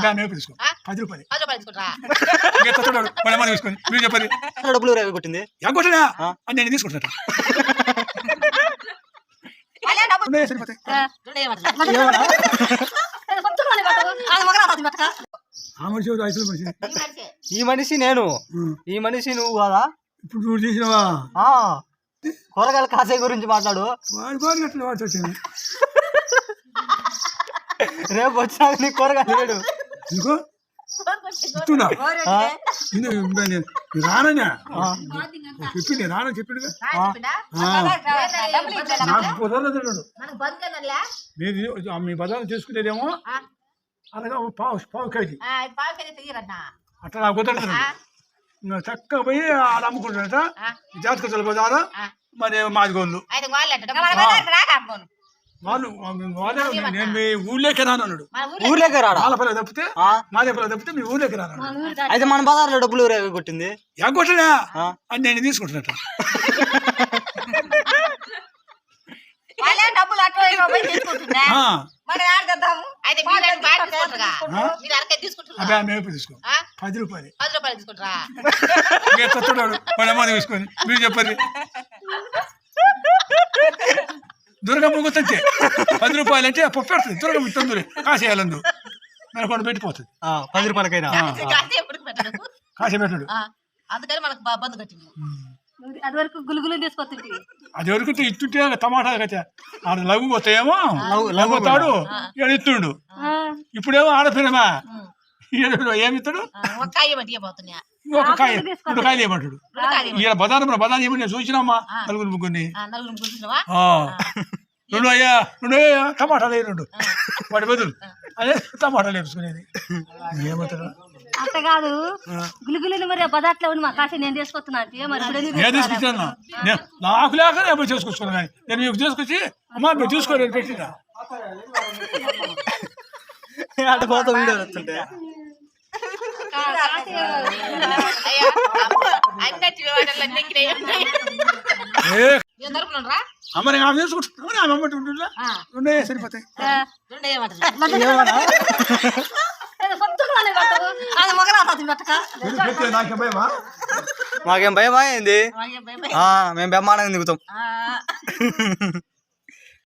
10 రూపాయలు తీసుకొని మీరు చెప్పండి. డబ్బులు కొట్టింది ఎంకొట్టినా అని నేను తీసుకుంటున్నా. సరిపోతాయి. ఈ మనిషి నేను, ఈ మనిషి నువ్వు కదా. ఇప్పుడు నువ్వు చేసినవా? కూరగాయల కాసే గురించి మాట్లాడు. వాడు వచ్చింది రేపు వచ్చాక నీ కూరగాయలు లేడు. రానన్నా చెప్పింది, రానని చెప్పిండుగా. నాకు కుదరదు. మీరు మీ బజార్లో చేసుకునేదేమో అలాగా పావు కేజీ అట్లా నాకు కుదరదు. చక్కగా పోయి ఆడ అమ్ముకుంటారట జాతకల బజారు. మరి మాదిగోళ్ళు వాళ్ళు నేను మీ ఊళ్ళోకి రానన్నాడు. ఊర్లోకి రాడా? వాళ్ళ తప్పితే మాదే పిల్ల తప్పితే మీ ఊళ్ళోకి రాను. అయితే మన బజార్లో డబ్బులు కొట్టింది ఎంకొట్టినా అని నేను తీసుకుంటున్నట్టు. తీసుకో 10 రూపాయలు తీసుకొని మీరు చెప్పండి. దుర్గమ్మ గుర్తొచ్చే 10 రూపాయలు అంటే పెడుతుంది. దుర్గమ్మ తొందర కాసేయాలందు మనకు కొన్ని పెట్టిపోతుంది. 10 రూపాయలకైనా కాసే పెట్టాడు. అందుకని మనకు బంధు కట్టింది. అది వరకు గులుగులు తీసుకొచ్చింది. అది వరకు ఇట్టుంటే టమాటా కట్టా ఆడ లఘు పోతాయేమో లఘుతాడు ఇస్తుండు. ఇప్పుడేమో ఆడపిల్లమా ఏమిస్తాడు? ఒక కాయ ఏమంటాడు. ఇలా బదానం ఏమని నేను చూసినామా నలుగురు ముగ్గురిని. 2 అయ్యా టమాటాలు వేయనుండు వాటి బదులు అదే టమాటాలు వేసుకునేది. ఏమవుతాడు అంత కాదు గులుగులు మరి బజార్లో మా కాశీ నేను తీసుకొస్తున్నా. నేను తీసుకొచ్చాను నాకు లేక ఎప్పుడు చేసుకొచ్చుకున్నా. కానీ నేను మీకు తీసుకొచ్చి అమ్మా మీరు చూసుకోలేదు పెట్టినా అమ్మ ఆమె తీసుకుంటున్నా. ఆమె అమ్మటి ఉంటుందా 2 సరిపోతాయి. మాకేం భయమా ఏంది? మేము బ్రహ్మాండంగా దిగుతాం.